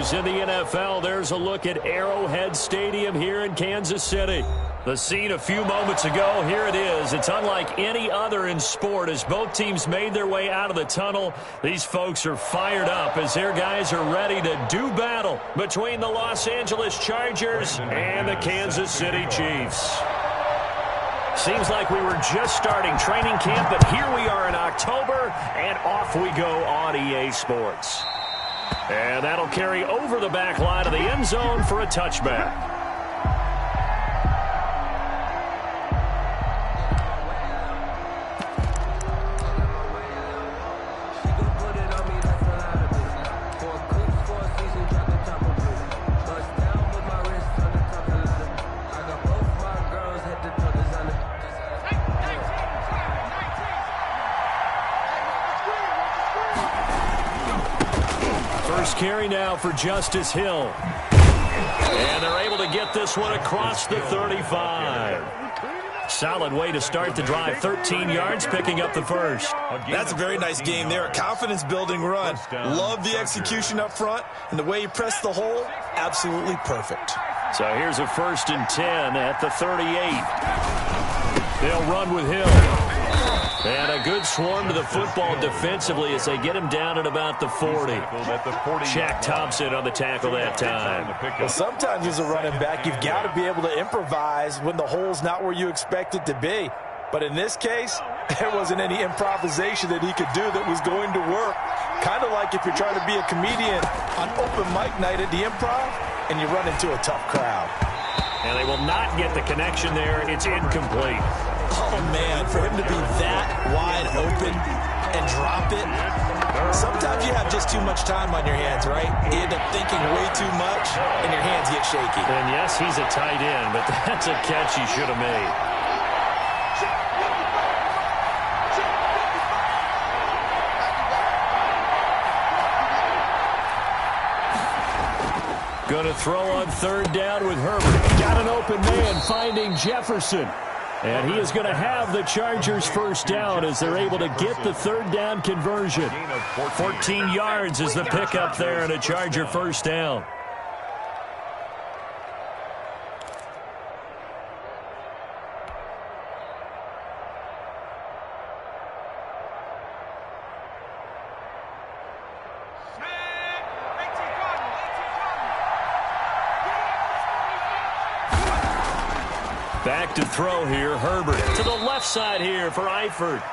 news in the NFL. There's a look at Arrowhead Stadium here in Kansas City. The scene a few moments ago, here it is. It's unlike any other in sport as both teams made their way out of the tunnel. These folks are fired up as their guys are ready to do battle between the Los Angeles Chargers and the Kansas City Chiefs. Seems like we were just starting training camp, but here we are in October, and off we go on EA Sports. And that'll carry over the back line of the end zone for a touchback. Carry now for Justice Hill. And they're able to get this one across the 35. Solid way to start the drive. 13 yards, picking up the first. That's a very nice game there. A confidence-building run. Love the execution up front. And the way he pressed the hole, absolutely perfect. So here's a 1st and 10 at the 38. They'll run with Hill. And a good swarm to the football defensively as they get him down at about the 40. Shaq Thompson on the tackle that time. Well, sometimes as a running back, you've got to be able to improvise when the hole's not where you expect it to be. But in this case, there wasn't any improvisation that he could do that was going to work. Kind of like if you're trying to be a comedian on open mic night at the Improv and you run into a tough crowd. And they will not get the connection there. It's incomplete. Oh, man, for him to be that wide open and drop it. Sometimes you have just too much time on your hands, right? You end up thinking way too much, and your hands get shaky. And, yes, he's a tight end, but that's a catch he should have made. Going to throw on 3rd down with Herbert. Got an open man finding Jefferson. And he is going to have the Chargers 1st down as they're able to get the 3rd down conversion. 14 yards is the pickup there and a Charger 1st down. Back to throw here, Herbert. To the left side here for Eifert.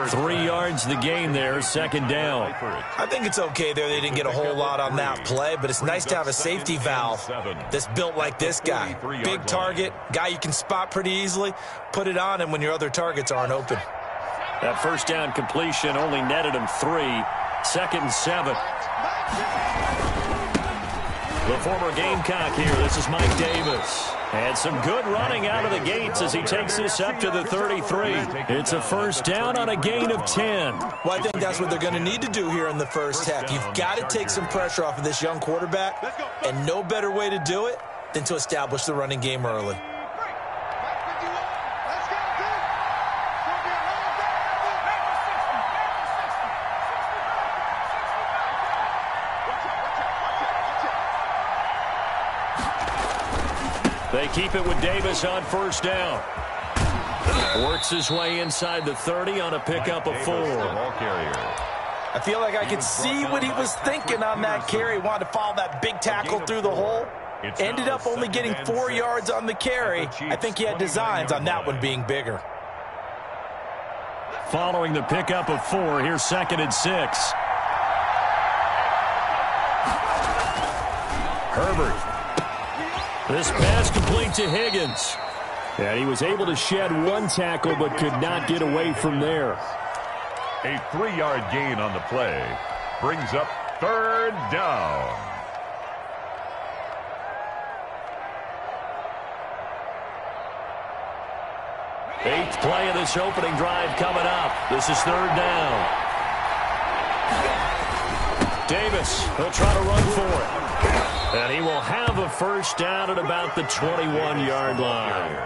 3 yards the gain there, 2nd down. I think it's okay there. They didn't get a whole lot on that play, but it's nice to have a safety valve that's built like this guy. Big target, guy you can spot pretty easily. Put it on him when your other targets aren't open. That 1st down completion only netted him 3. 2nd and 7. The former Gamecock here. This is Mike Davis. And some good running out of the gates as he takes this up to the 33. It's a 1st down on a gain of 10. Well, I think that's what they're going to need to do here in the first half. You've got to take some pressure off of this young quarterback, and no better way to do it than to establish the running game early. They keep it with Davis on 1st down. Works his way inside the 30 on a pickup of 4. I feel like I could see what he was thinking on that carry. Wanted to follow that big tackle through the hole. Ended up only getting 4 yards on the carry. I think he had designs on that one being bigger. Following the pickup of 4, here's 2nd and 6. Herbert. This pass complete to Higgins. And he was able to shed 1 tackle but could not get away from there. A 3-yard gain on the play brings up 3rd down. Eighth play of this opening drive coming up. This is 3rd down. Davis, he'll try to run for it. And he will have a 1st down at about the 21-yard line.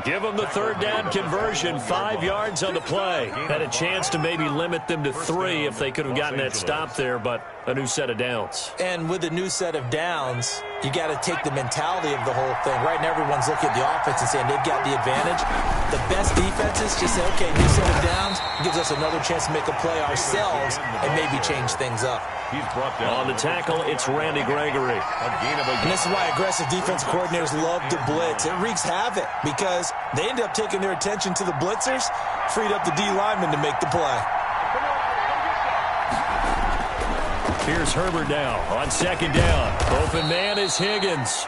Give them the 3rd down conversion, 5 yards on the play. Had a chance to maybe limit them to 3 if they could have gotten that stop there, but a new set of downs. And with a new set of downs, you got to take the mentality of the whole thing. Right now, everyone's looking at the offense and saying they've got the advantage. The best defenses just say, okay, new set of downs gives us another chance to make a play ourselves and maybe change things up. He's brought down. On the tackle, it's Randy Gregory. And this is why aggressive defensive coordinators love to blitz. It wreaks havoc because they end up taking their attention to the blitzers, freed up the D lineman to make the play. Here's Herbert now on second down. Open man is Higgins.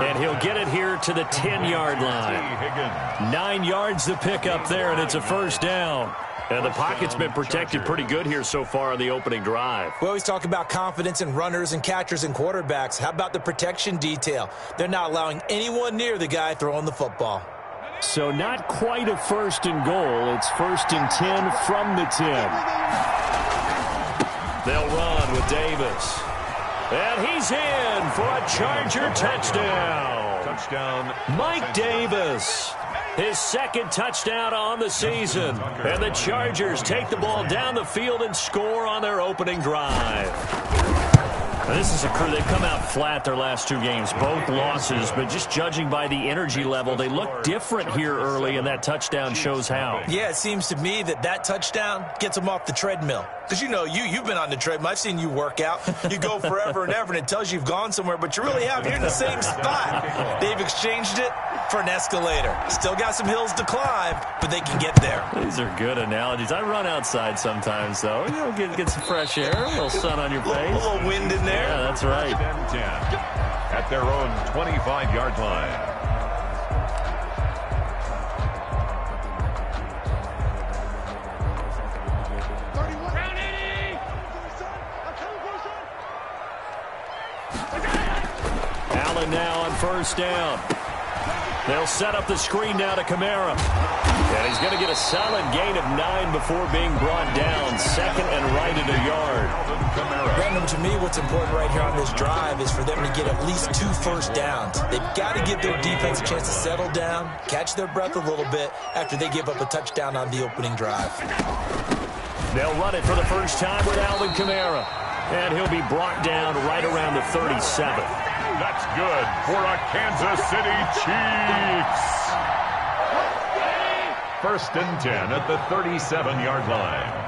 And he'll get it here to the 10-yard line. 9 yards to pick up there, and it's a first down. And the pocket's been protected pretty good here so far on the opening drive. We always talk about confidence in runners and catchers and quarterbacks. How about the protection detail? They're not allowing anyone near the guy throwing the football. So not quite a first and goal. It's first and 10 from the 10. They'll run with Davis. And he's in for a Charger touchdown. Touchdown. Mike Davis. His second touchdown on the season. And the Chargers take the ball down the field and score on their opening drive. Now, this is a crew. They've come out flat their last 2 games, both losses, but just judging by the energy level, they look different here early, and that touchdown shows how. Yeah, it seems to me that touchdown gets them off the treadmill. Because, you know, you've been on the treadmill. I've seen you work out. You go forever and ever, and it tells you you've gone somewhere, but you really have. You're in the same spot. They've exchanged it for an escalator. Still got some hills to climb, but they can get there. These are good analogies. I run outside sometimes, though. You know, get some fresh air, a little sun on your face. A little wind in there. Yeah, that's right. 10 at their own 25-yard line. Allen now on first down. They'll set up the screen now to Kamara. And he's going to get a solid gain of 9 before being brought down. Second and right at a yard. Random, to me, what's important right here on this drive is for them to get at least 2 first downs. They've got to give their defense a chance to settle down, catch their breath a little bit after they give up a touchdown on the opening drive. They'll run it for the first time with Alvin Kamara. And he'll be brought down right around the 37. That's good for a Kansas City Chiefs. First and 10 at the 37-yard line.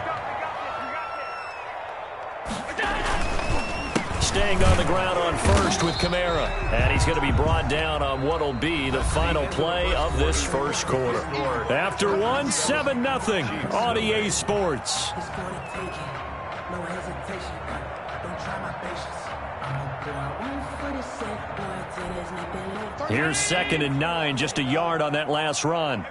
Staying on the ground on first with Kamara. And he's going to be brought down on what will be the final play of this first quarter. After one, 7-0 on EA Sports. Here's second and 9, just a yard on that last run.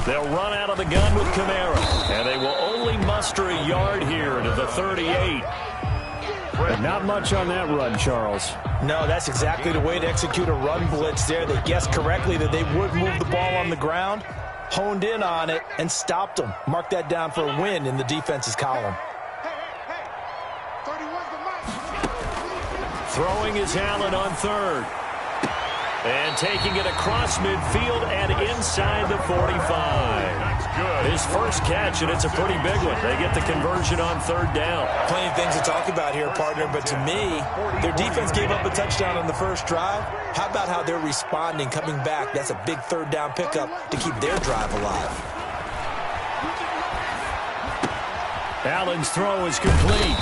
They'll run out of the gun with Kamara, and they will only muster a yard here to the 38. But not much on that run, Charles. No, that's exactly the way to execute a run blitz there. They guessed correctly that they would move the ball on the ground, honed in on it, and stopped them. Mark that down for a win in the defense's column. Throwing is Allen on third. And taking it across midfield and inside the 45. That's good. His first catch, and it's a pretty big one. They get the conversion on third down. Plenty of things to talk about here, partner, but to me, their defense gave up a touchdown on the first drive. How about how they're responding, coming back? That's a big third down pickup to keep their drive alive. Allen's throw is complete.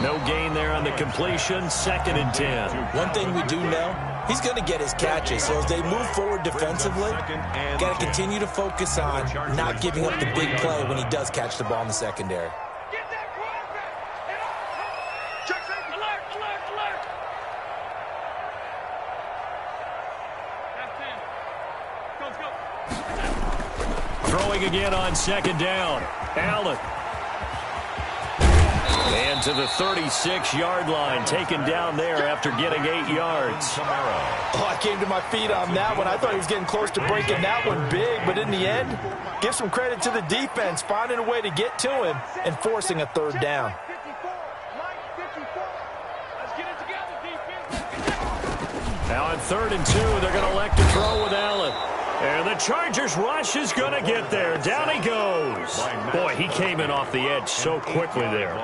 No gain there on the completion. Second and 10. One thing we do know, he's going to get his catches. So as they move forward defensively, got to continue to focus on not giving up the big play when he does catch the ball in the secondary. Throwing again on second down. Allen. And to the 36-yard line, taken down there after getting 8 yards. Oh, I came to my feet on that one. I thought he was getting close to breaking that one big, but in the end, give some credit to the defense, finding a way to get to him and forcing a third down. Now on 3rd and 2, they're going to elect to throw with Allen. And the Chargers rush is going to get there. Down he goes. Boy, he came in off the edge so quickly there.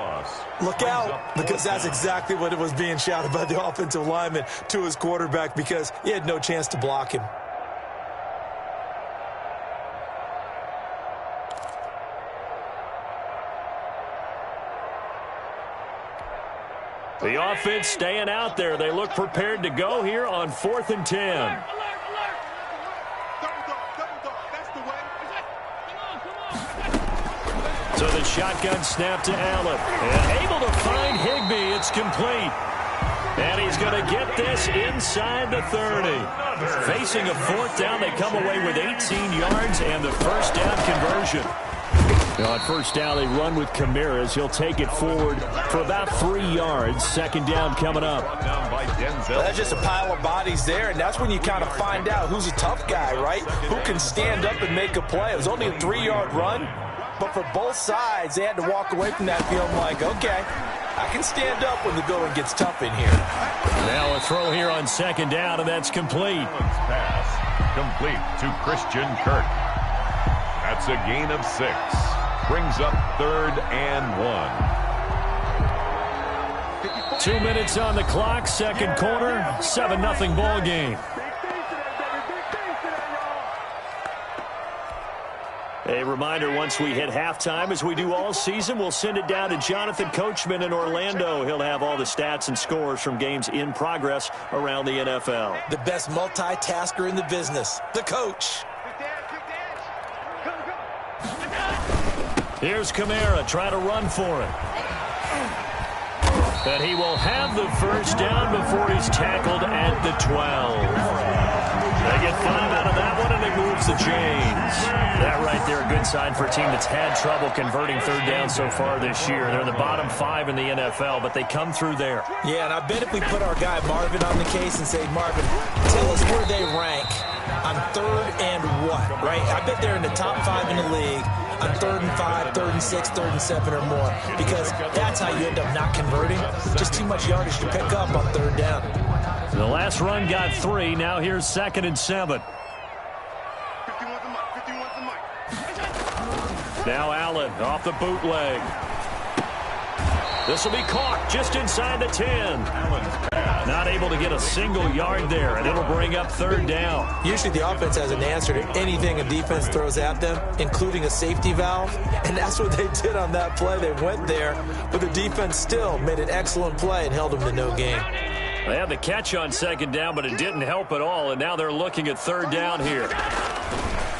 Look out, because that's exactly what it was being shouted by the offensive lineman to his quarterback, because he had no chance to block him. The offense staying out there. They look prepared to go here on 4th and 10. So the shotgun snap to Allen. And able to find Higbee. It's complete. And he's going to get this inside the 30. Facing a 4th down, they come away with 18 yards and the first down conversion. On 1st down, they run with Kamara. He'll take it forward for about 3 yards. 2nd down coming up. Well, that's just a pile of bodies there, and that's when you kind of find out who's a tough guy, right? Who can stand up and make a play. It was only a 3-yard run, but for both sides, they had to walk away from that feeling like, okay, I can stand up when the going gets tough in here. Now a throw here on 2nd down, and that's complete. Pass complete to Christian Kirk. That's a gain of 6. Brings up 3rd and 1. 2 minutes on the clock, 2nd quarter, 7-0 ball game. A reminder, once we hit halftime, as we do all season, we'll send it down to Jonathan Coachman in Orlando. He'll have all the stats and scores from games in progress around the NFL. The best multitasker in the business, the coach. Here's Kamara trying to run for it. But he will have the first down before he's tackled at the 12. They get 5 out of that one, and it moves the chains. That right there, a good sign for a team that's had trouble converting 3rd down so far this year. They're in the bottom 5 in the NFL, but they come through there. Yeah, and I bet if we put our guy Marvin on the case and say, Marvin, tell us where they rank on 3rd and what, right? I bet they're in the top 5 in the league on 3rd and 5, 3rd and 6, 3rd and 7 or more, because that's how you end up not converting. Just too much yardage to pick up on 3rd down. The last run got 3. Now here's 2nd and 7. Now Allen off the bootleg. This will be caught just inside the 10. Not able to get a single yard there, and it'll bring up 3rd down. Usually the offense has an answer to anything a defense throws at them, including a safety valve, and that's what they did on that play. They went there, but the defense still made an excellent play and held them to no gain. They had the catch on 2nd down, but it didn't help at all, and now they're looking at 3rd down here.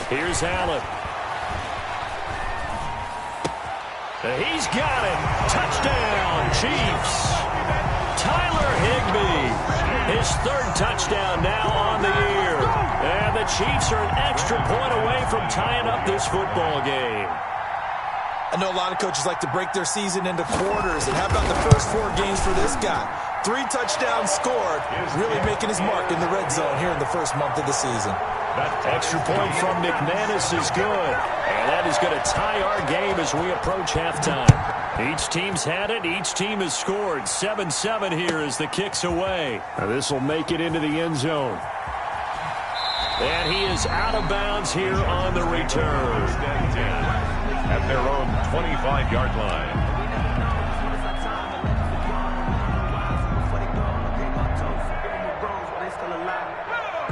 Here's Allen. He's got it. Touchdown, Chiefs. Tyler Higbee, his 3rd touchdown now on the year. And the Chiefs are an extra point away from tying up this football game. I know a lot of coaches like to break their season into quarters, and how about the first 4 games for this guy? 3 touchdowns scored, really making his mark in the red zone here in the first month of the season. That extra point from McManus is good, and that is going to tie our game as we approach halftime. Each team's had it. Each team has scored. 7-7 here as the kick's away. Now this will make it into the end zone. And he is out of bounds here on the return. At their own 25-yard line.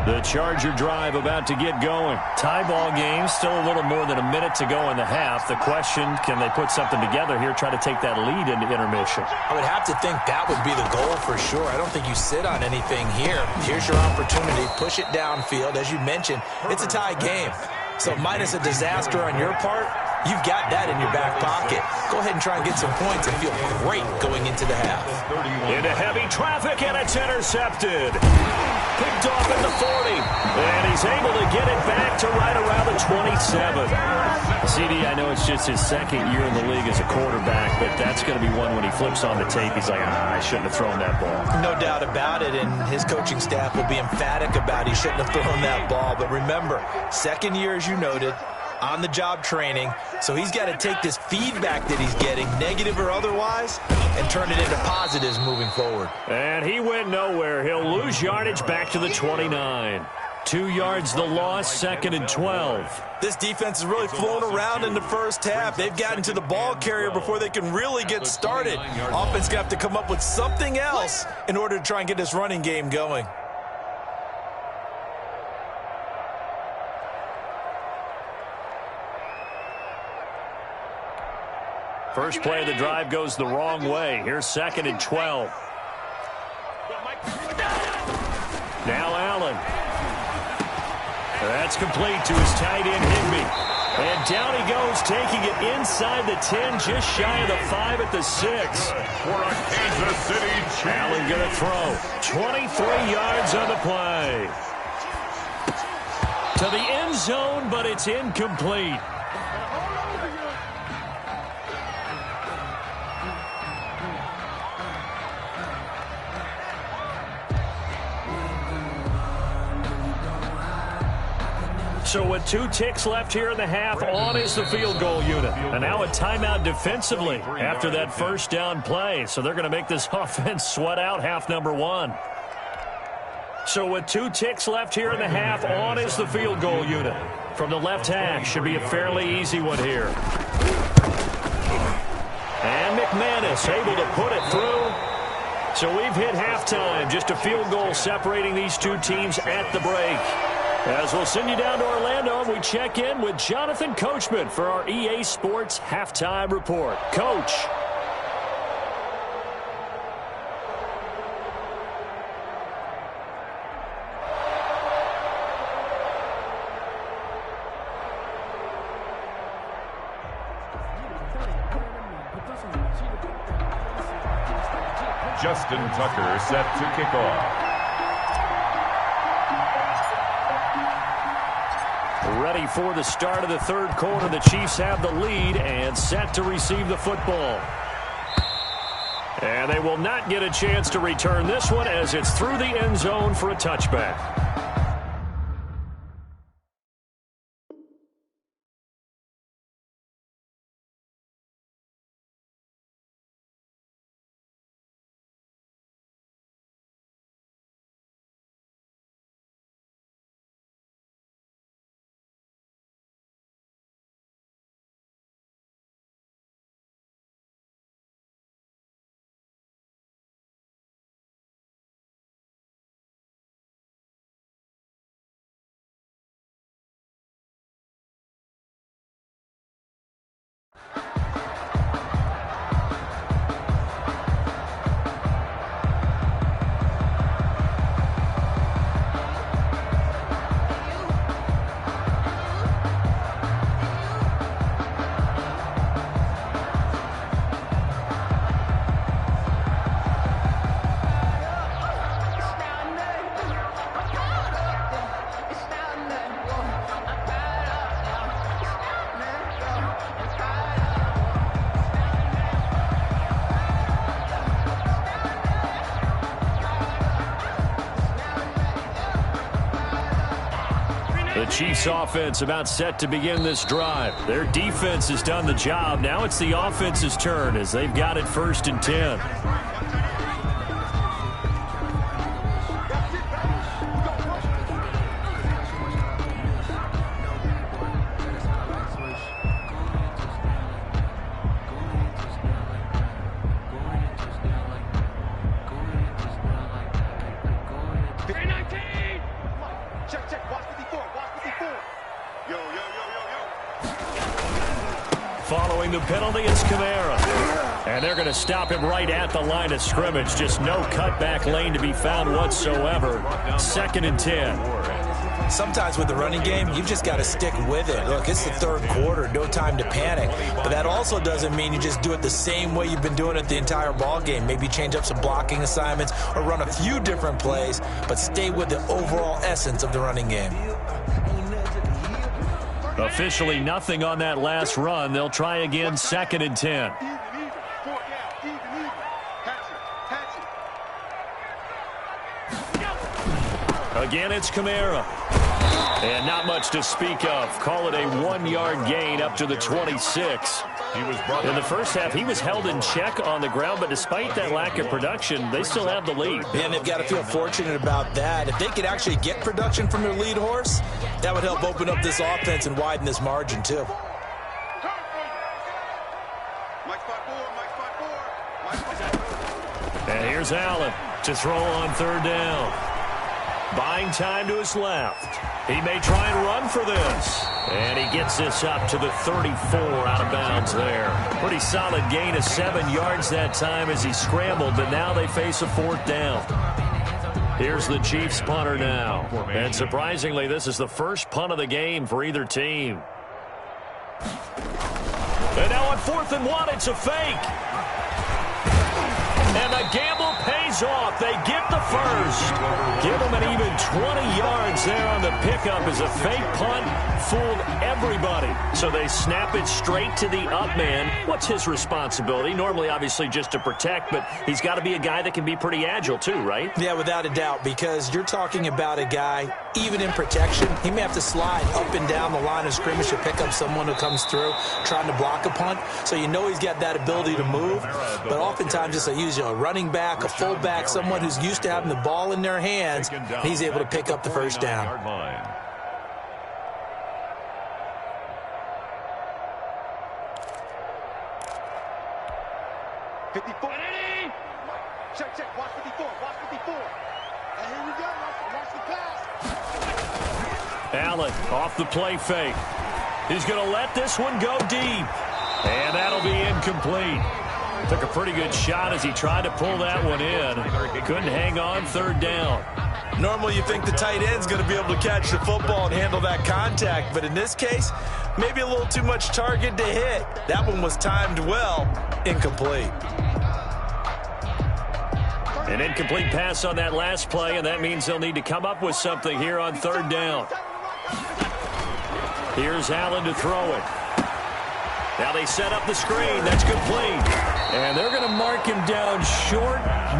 The Charger drive about to get going. Tie ball game, still a little more than a minute to go in the half. The question, can they put something together here, try to take that lead into intermission? I would have to think that would be the goal for sure. I don't think you sit on anything here. Here's your opportunity. Push it downfield. As you mentioned, it's a tie game. So minus a disaster on your part, you've got that in your back pocket. Go ahead and try and get some points and feel great going into the half. Into heavy traffic, and it's intercepted. Picked off at the 40. And he's able to get it back to right around the 27. CD, I know it's just his 2nd year in the league as a quarterback, but that's going to be one when he flips on the tape. He's like, I shouldn't have thrown that ball. No doubt about it, and his coaching staff will be emphatic about he shouldn't have thrown that ball. But remember, 2nd year, as you noted, on-the-job training, so he's got to take this feedback that he's getting, negative or otherwise, and turn it into positives moving forward. And he went nowhere. He'll lose yardage back to the 29. 2 yards the loss, 2nd and 12. This defense is really flown around in the first half. They've gotten to the ball carrier before they can really get started. Offense got to come up with something else in order to try and get this running game going. First play of the drive goes the wrong way. Here's 2nd and 12. Now Allen. That's complete to his tight end, Higbee. And down he goes, taking it inside the 10, just shy of the 5 at the 6. For a Kansas City Chiefs. Allen going to throw. 23 yards on the play. To the end zone, but it's incomplete. So with 2 ticks left here in the half, on is the field goal unit. And now a timeout defensively after that first down play. So they're going to make this offense sweat out half number 1. So with 2 ticks left here in the half, on is the field goal unit. From the left hash, should be a fairly easy one here. And McManus able to put it through. So we've hit halftime. Just a field goal separating these 2 teams at the break. As we'll send you down to Orlando, we check in with Jonathan Coachman for our EA Sports Halftime Report. Coach. Justin Tucker set to kick off. Ready for the start of the third quarter. The Chiefs have the lead and set to receive the football. And they will not get a chance to return this one as it's through the end zone for a touchback. The Chiefs offense about set to begin this drive. Their defense has done the job. Now it's the offense's turn as they've got it 1st and 10. Following the penalty, it's Kamara. And they're going to him right at the line of scrimmage. Just no cutback lane to be found whatsoever. 2nd and 10. Sometimes with the running game, you've just got to stick with it. Look, it's the third quarter, no time to panic. But that also doesn't mean you just do it the same way you've been doing it the entire ball game. Maybe change up some blocking assignments or run a few different plays, but stay with the overall essence of the running game. Officially nothing on that last run. They'll try again, 2nd and 10. Again, it's Kamara. And not much to speak of. Call it a 1-yard gain up to the 26. In the first half, he was held in check on the ground, but despite that lack of production, they still have the lead. And they've got to feel fortunate about that. If they could actually get production from their lead horse, that would help open up this offense and widen this margin, too. And here's Allen to throw on third down. Buying time to his left. He may try and run for this. And he gets this up to the 34 out of bounds there. Pretty solid gain of 7 yards that time as he scrambled, but now they face a fourth down. Here's the Chiefs punter now. And surprisingly, this is the first punt of the game for either team. And now on 4th and 1, it's a fake. And the gamble pays off. They get the first. Give them an even 20 yards there on the pickup as a fake punt fooled everybody. So they snap it straight to the up man. What's his responsibility? Normally, obviously, just to protect, but he's got to be a guy that can be pretty agile too, right? Yeah, without a doubt, because you're talking about a guy, even in protection, he may have to slide up and down the line of scrimmage to pick up someone who comes through trying to block a punt. So you know he's got that ability to move, but oftentimes just usually a running back, a fullback, someone who's used to having the ball in their hands, he's able to pick up the first down. Check. Watch 54. And here we go. Watch the pass. Allen off the play fake. He's going to let this one go deep. And that'll be incomplete. Took a pretty good shot as he tried to pull that one in. Couldn't hang on third down. Normally you think the tight end's going to be able to catch the football and handle that contact, but in this case, maybe a little too much target to hit. That one was timed well, incomplete. An incomplete pass on that last play, and that means they'll need to come up with something here on third down. Here's Allen to throw it. Now they set up the screen. That's complete. And they're going to mark him down short,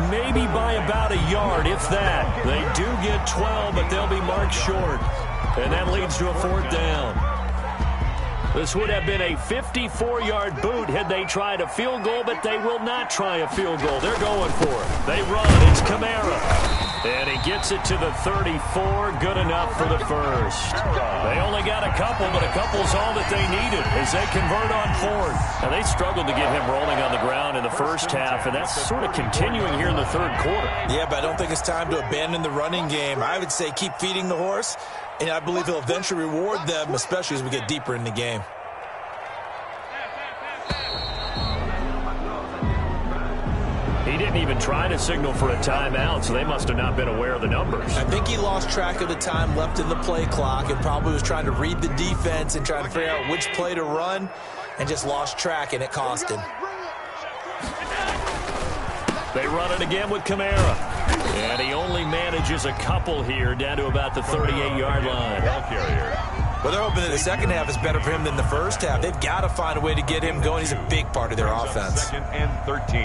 maybe by about a yard, if that. They do get 12, but they'll be marked short. And that leads to a fourth down. This would have been a 54-yard boot had they tried a field goal, but they will not try a field goal. They're going for it. They run. It's Kamara. And he gets it to the 34. Good enough for the first. They only got a couple, but a couple's all that they needed as they convert on fourth. Now, they struggled to get him rolling on the ground in the first half, and that's sort of continuing here in the third quarter. Yeah, but I don't think it's time to abandon the running game. I would say keep feeding the horse, and I believe he'll eventually reward them, especially as we get deeper in the game. He didn't even try to signal for a timeout, so they must have not been aware of the numbers. I think he lost track of the time left in the play clock and probably was trying to read the defense and trying to figure out which play to run and just lost track, and it cost him. They run it again with Kamara. And he only manages a couple here down to about the 38-yard line. Well, they're hoping that the second half is better for him than the first half. They've got to find a way to get him going. He's a big part of their offense. Second and 13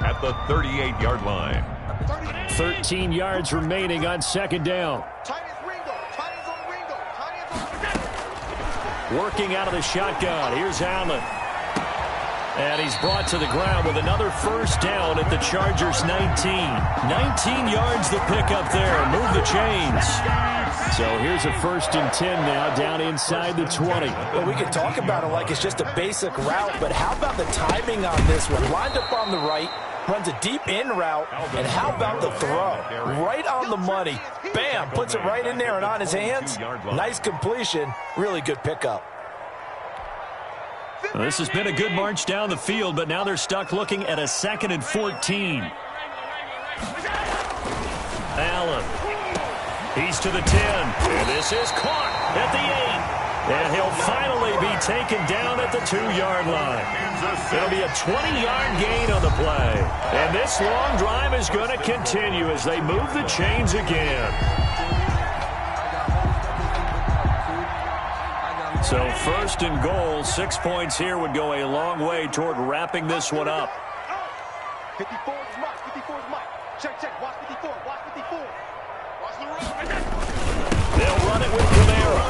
at the 38-yard line. 13 yards remaining on second down. Working out of the shotgun. Here's Allen. And he's brought to the ground with another first down at the Chargers' 19. 19 yards to pick up there. Move the chains. So here's a 1st and 10 now down inside the 20. Well, we can talk about it like it's just a basic route, but how about the timing on this one? Lined up on the right, runs a deep in route, and how about the throw? Right on the money. Bam, puts it right in there and on his hands. Nice completion. Really good pickup. Well, this has been a good march down the field, but now they're stuck looking at a 2nd and 14. Allen. He's to the 10. And this is caught at the 8. And he'll finally be taken down at the 2-yard line. It'll be a 20-yard gain on the play. And this long drive is going to continue as they move the chains again. So 1st and goal, 6 points here would go a long way toward wrapping this one up. 54 is Mike. 54 is Mike. Check. Watch 54. Watch 54. Watch the run. They'll run it with Kamara.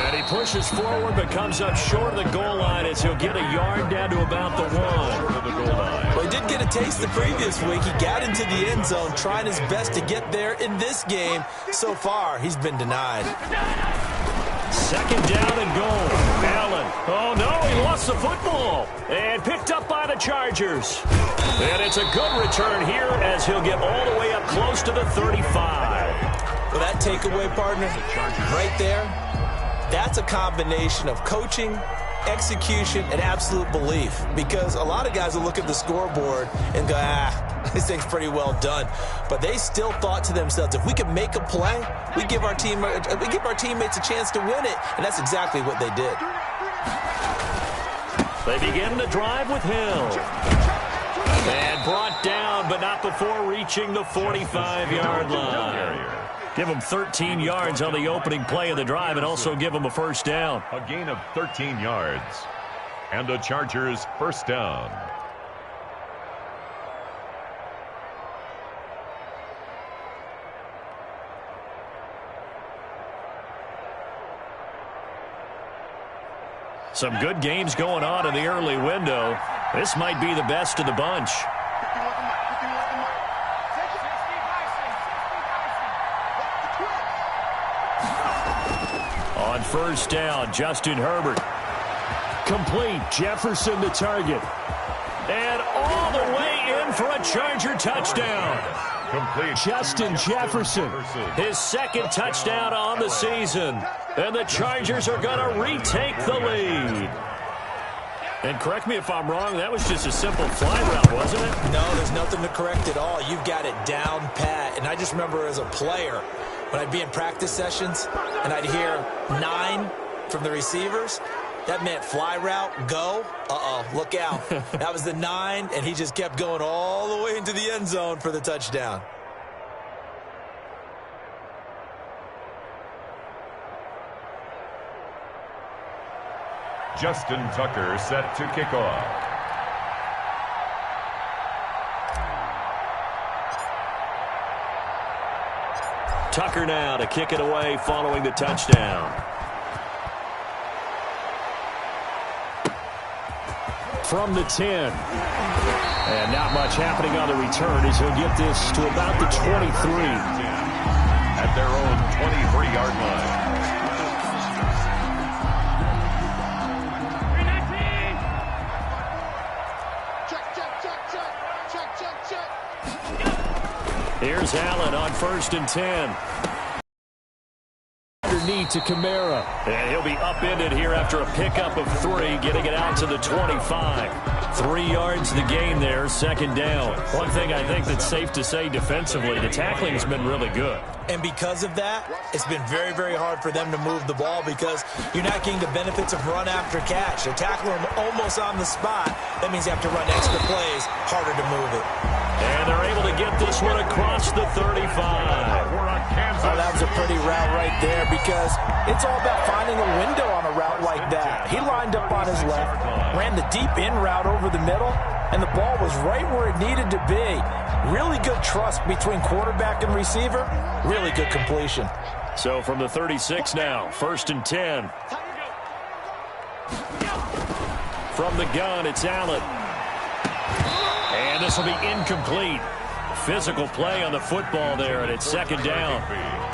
And he pushes forward but comes up short of the goal line as he'll get a yard down to about the 1. Well, he did get a taste the previous week. He got into the end zone trying his best to get there in this game. So far, he's been denied. Second down and goal. Allen. Oh, no, he lost the football. And picked up by the Chargers. And it's a good return here as he'll get all the way up close to the 35. Well, that takeaway, partner, right there, that's a combination of coaching, execution, and absolute belief. Because a lot of guys will look at the scoreboard and go, this thing's pretty well done. But they still thought to themselves, if we can make a play, we give our teammates a chance to win it. And that's exactly what they did. They begin the drive with Hill. And brought down, but not before reaching the 45-yard line. Give them 13 yards on the opening play of the drive and also give them a first down. A gain of 13 yards. And the Chargers first down. Some good games going on in the early window. This might be the best of the bunch. On first down, Justin Herbert. Complete. Jefferson the target. And all the way in for a Charger touchdown. Complete. Justin Jefferson, his second touchdown on the season. And the Chargers are going to retake the lead. And correct me if I'm wrong, that was just a simple fly route, wasn't it? No, there's nothing to correct at all. You've got it down pat. And I just remember as a player, when I'd be in practice sessions and I'd hear 9 from the receivers, that meant fly route, go. Look out. That was the 9, and he just kept going all the way into the end zone for the touchdown. Justin Tucker set to kick off. Tucker now to kick it away following the touchdown. From the 10. And not much happening on the return as he'll get this to about the 23. At their own 23-yard line. Here's Allen on 1st and 10. Underneath to Kamara. And he'll be upended here after a pickup of 3, getting it out to the 25. 3 yards the gain there, second down. One thing I think that's safe to say defensively, the tackling has been really good. And because of that, it's been very, very hard for them to move the ball because you're not getting the benefits of run after catch. They tackle them almost on the spot. That means you have to run extra plays, harder to move it. And they're able to get this one across the 35. Oh, that was a pretty route right there because it's all about finding a window on a route like that. He lined up on his left, ran the deep in route over the middle, and the ball was right where it needed to be. Really good trust between quarterback and receiver. Really good completion. So from the 36 now, 1st and 10. From the gun, it's Allen. And this will be incomplete. Physical play on the football there, and it's second down.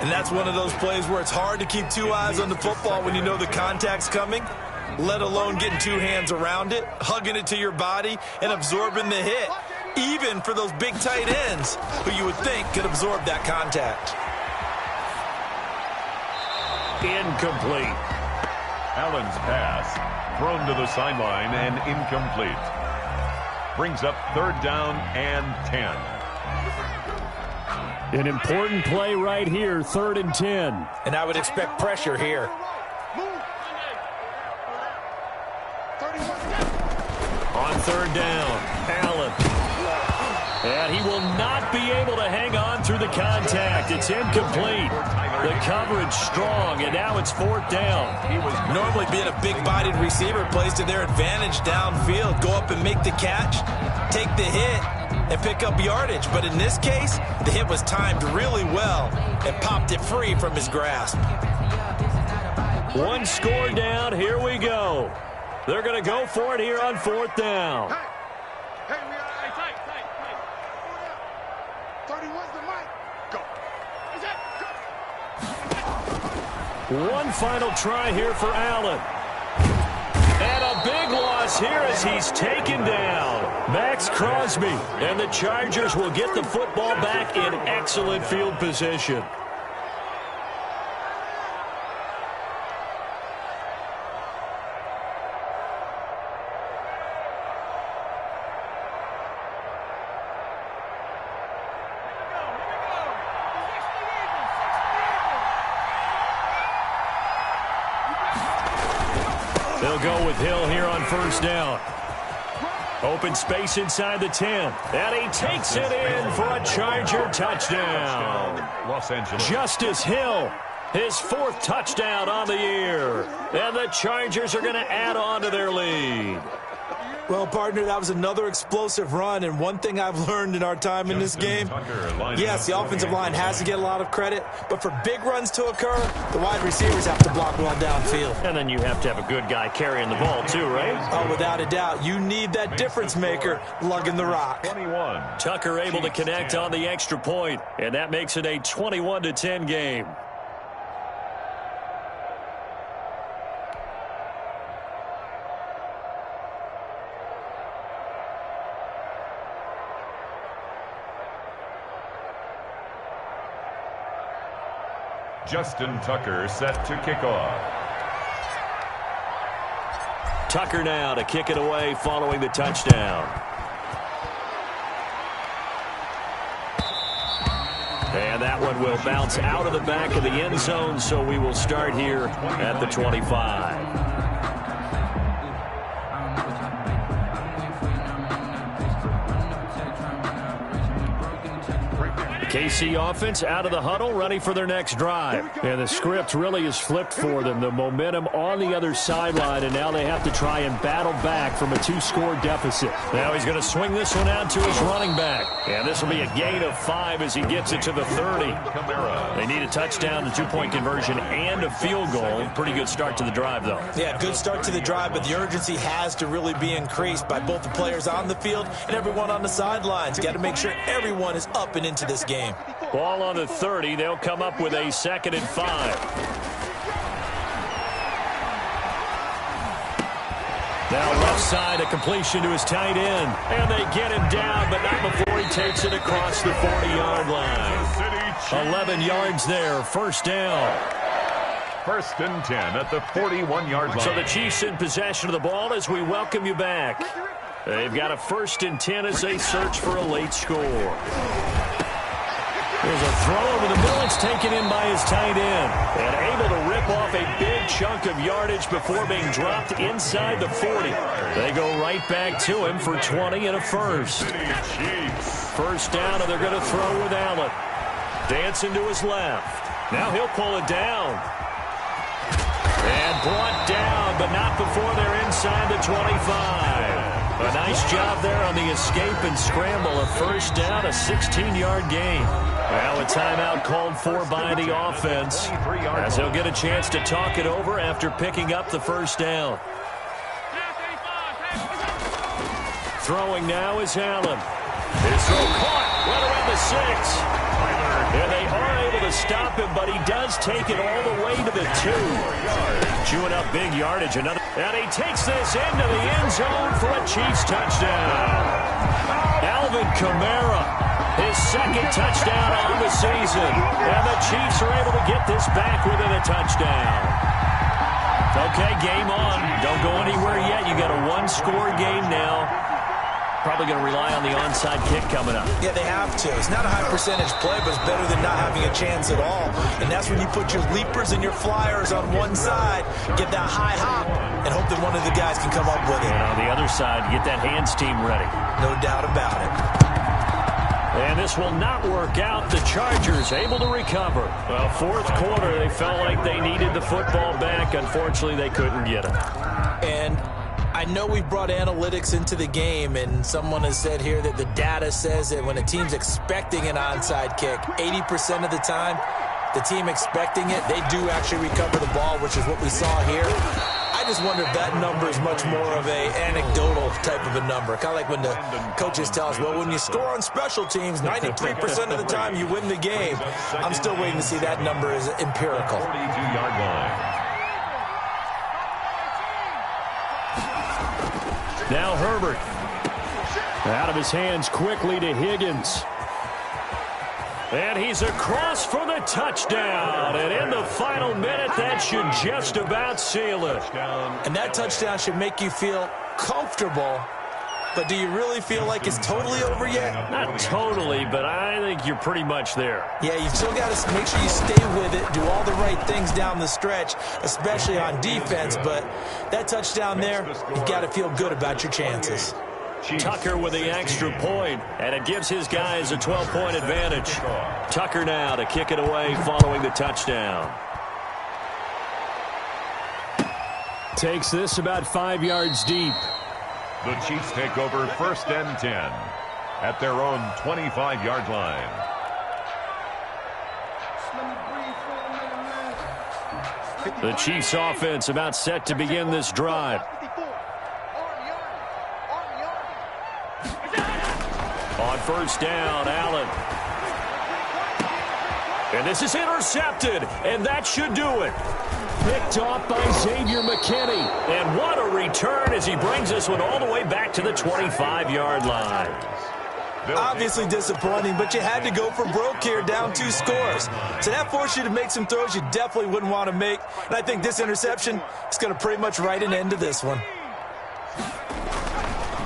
And that's one of those plays where it's hard to keep 2 eyes on the football when you know the contact's coming, let alone getting 2 hands around it, hugging it to your body, and absorbing the hit, even for those big tight ends who you would think could absorb that contact. Incomplete. Allen's pass thrown to the sideline and incomplete. Brings up 3rd down and 10. An important play right here, 3rd and 10. And I would expect pressure here. On 3rd down, Allen. And he will not be able to hang on through the contact. It's incomplete. The coverage strong, and now it's 4th down. Normally being a big-bodied receiver plays to their advantage downfield. Go up and make the catch, take the hit, and pick up yardage. But in this case, the hit was timed really well and popped it free from his grasp. One score down. Here we go. They're going to go for it here on 4th down. Hey, we are tight. 31's the mic. Go. One final try here for Allen. And a big loss here as he's taken down. Max Crosby. And the Chargers will get the football back in excellent field position. They'll go with Hill here on 1st down. Open space inside the 10. And he takes it in for a Charger touchdown. Los Angeles. Justice Hill, his 4th touchdown on the year. And the Chargers are going to add on to their lead. Well, partner, that was another explosive run, and one thing I've learned in our time in this game, yes, the offensive line has to get a lot of credit, but for big runs to occur, the wide receivers have to block well downfield. And then you have to have a good guy carrying the ball too, right? Oh, without a doubt. You need that difference maker lugging the rock. 21. Tucker able to connect on the extra point, and that makes it a 21-10 game. Justin Tucker set to kick off. Tucker now to kick it away following the touchdown. And that one will bounce out of the back of the end zone, so we will start here at the 25. KC offense out of the huddle, ready for their next drive. And the script really is flipped for them. The momentum on the other sideline, and now they have to try and battle back from a 2-score deficit. Now he's going to swing this one out to his running back. And this will be a gain of 5 as he gets it to the 30. They need a touchdown, a 2-point conversion, and a field goal. Pretty good start to the drive, though. Yeah, good start to the drive, but the urgency has to really be increased by both the players on the field and everyone on the sidelines. Got to make sure everyone is up and into this game. Ball on the 30. They'll come up with a 2nd and 5. Now left side, a completion to his tight end. And they get him down, but not before he takes it across the 40-yard line. 11 yards there, 1st down. 1st and 10 at the 41-yard line. So the Chiefs in possession of the ball as we welcome you back. They've got a 1st and 10 as they search for a late score. There's a throw over the middle. It's taken in by his tight end. And able to rip off a big chunk of yardage before being dropped inside the 40. They go right back to him for 20 and a 1st. 1st down, and they're going to throw with Allen. Dancing to his left. Now he'll pull it down. And brought down, but not before they're inside the 25. A nice job there on the escape and scramble. A 1st down, a 16-yard gain. Now a timeout called for by the offense as they'll get a chance to talk it over after picking up the 1st down. Throwing now is Allen. His throw caught right around the 6. And they are able to stop him, but he does take it all the way to the 2. Chewing up big yardage. And he takes this into the end zone for a Chiefs touchdown. Alvin Kamara, his 2nd touchdown on the season. And the Chiefs are able to get this back within a touchdown. Okay, game on. Don't go anywhere yet. You got a 1-score game now. Probably going to rely on the onside kick coming up. Yeah, they have to. It's not a high percentage play, but it's better than not having a chance at all. And that's when you put your leapers and your flyers on one side, get that high hop, and hope that one of the guys can come up with it. And on the other side, get that hands team ready. No doubt about it. And this will not work out. The Chargers able to recover. Well, 4th quarter, they felt like they needed the football back. Unfortunately, they couldn't get it. And I know we brought analytics into the game, and someone has said here that the data says that when a team's expecting an onside kick, 80% of the time, the team expecting it, they do actually recover the ball, which is what we saw here. I just wonder if that number is much more of a anecdotal type of a number. Kind of like when the coaches tell us, well, when you score on special teams, 93% of the time you win the game. I'm still waiting to see that number is empirical. 42-yard line. Now Herbert. Out of his hands quickly to Higgins. And he's across for the touchdown. And in the final minute, that should just about seal it. And that touchdown should make you feel comfortable. But do you really feel like it's totally over yet? Not totally, but I think you're pretty much there. Yeah, you've still got to make sure you stay with it, do all the right things down the stretch, especially on defense. But that touchdown there, you've got to feel good about your chances. Tucker with the extra point, and it gives his guys a 12-point advantage. Tucker now to kick it away following the touchdown. Takes this about 5 yards deep. The Chiefs take over 1st and 10 at their own 25-yard line. The Chiefs offense about set to begin this drive. On 1st down, Allen. And this is intercepted, and that should do it. Picked off by Xavier McKinney. And what a return as he brings this one all the way back to the 25-yard line. Obviously disappointing, but you had to go for broke here, down 2 scores. So that forced you to make some throws you definitely wouldn't want to make. And I think this interception is going to pretty much write an end to this one.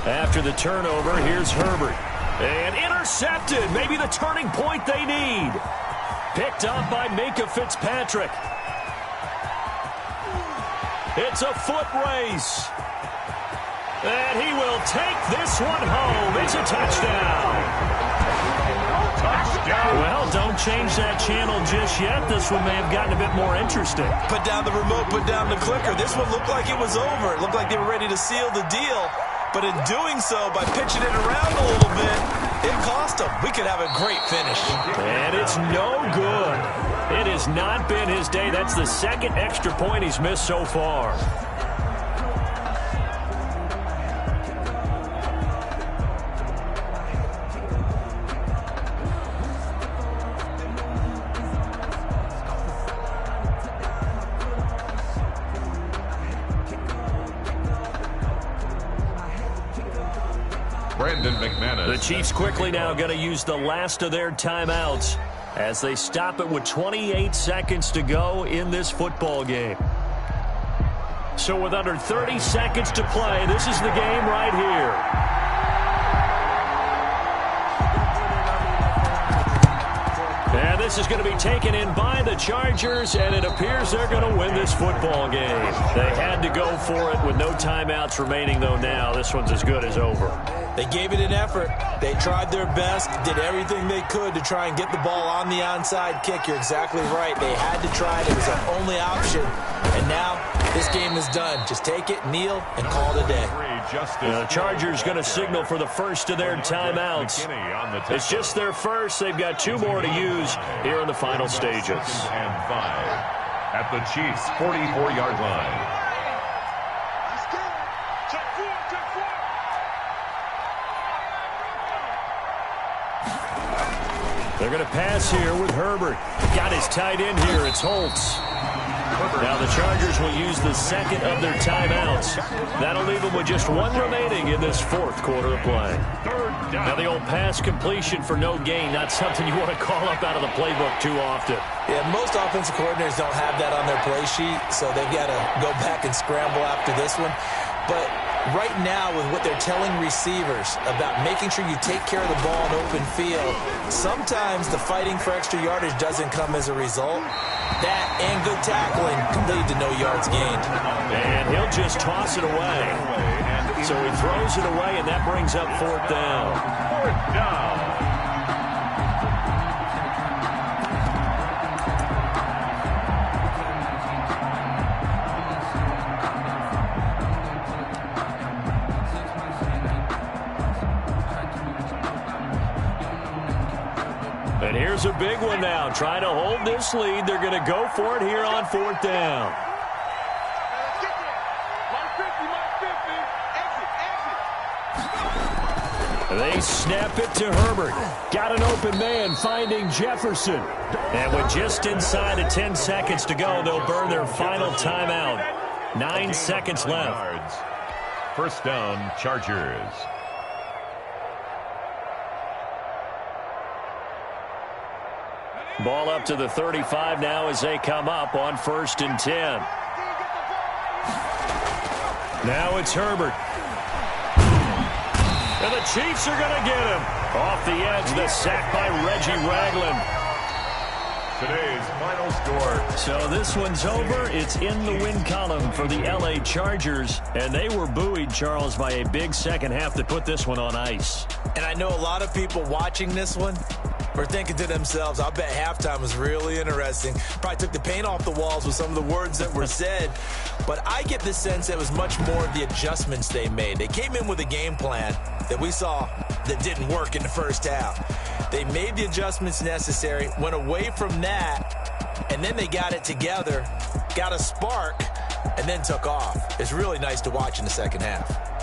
After the turnover, here's Herbert. And intercepted. Maybe the turning point they need. Picked up by Minkah Fitzpatrick. It's a foot race. And he will take this one home. It's a touchdown. Touchdown. Well, don't change that channel just yet. This one may have gotten a bit more interesting. Put down the remote, put down the clicker. This one looked like it was over. It looked like they were ready to seal the deal. But in doing so, by pitching it around a little bit, it cost them. We could have a great finish. And it's no good. It has not been his day. That's the 2nd extra point he's missed so far. The Chiefs quickly now going to use the last of their timeouts as they stop it with 28 seconds to go in this football game. So with under 30 seconds to play, this is the game right here. And this is going to be taken in by the Chargers, and it appears they're going to win this football game. They had to go for it with no timeouts remaining, though now this one's as good as over. They gave it an effort. They tried their best, did everything they could to try and get the ball on the onside kick. You're exactly right. They had to try it. It was their only option. And now this game is done. Just take it, kneel, and call it a day. The Chargers going to signal for the first of their timeouts. It's just their first. They've got 2 more to use here in the final stages. And 5 at the Chiefs' 44-yard line. They're going to pass here with Herbert. Got his tight end here. It's Holtz. Now the Chargers will use the 2nd of their timeouts. That'll leave them with just 1 remaining in this 4th quarter of play. Now the old pass completion for no gain, not something you want to call up out of the playbook too often. Yeah, most offensive coordinators don't have that on their play sheet, so they've got to go back and scramble after this one. But right now, with what they're telling receivers about making sure you take care of the ball in open field, sometimes the fighting for extra yardage doesn't come as a result. That and good tackling can lead to no yards gained. And he'll just toss it away. So he throws it away, and that brings up 4th down. 4th down. And here's a big one now. Trying to hold this lead. They're going to go for it here on 4th down. They snap it to Herbert. Got an open man finding Jefferson. And with just inside of 10 seconds to go, they'll burn their final timeout. 9 seconds left. 1st down, Chargers. Ball up to the 35 now as they come up on 1st and 10. Now it's Herbert. And the Chiefs are going to get him. Off the edge, the sack by Reggie Ragland. Today's final score. So this one's over. It's in the win column for the L.A. Chargers. And they were buoyed, Charles, by a big second half that put this one on ice. And I know a lot of people watching this one are thinking to themselves, I bet halftime was really interesting. Probably took the paint off the walls with some of the words that were said. But I get the sense it was much more of the adjustments they made. They came in with a game plan that we saw that didn't work in the first half. They made the adjustments necessary, went away from that, and then they got it together, got a spark, and then took off. It's really nice to watch in the second half.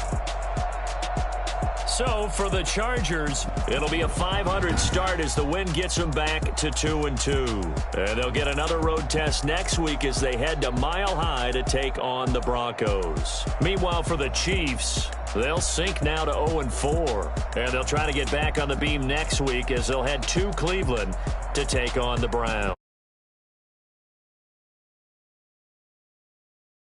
So for the Chargers, it'll be a .500 start as the win gets them back to 2-2. And they'll get another road test next week as they head to Mile High to take on the Broncos. Meanwhile, for the Chiefs, they'll sink now to 0-4. And they'll try to get back on the beam next week as they'll head to Cleveland to take on the Browns.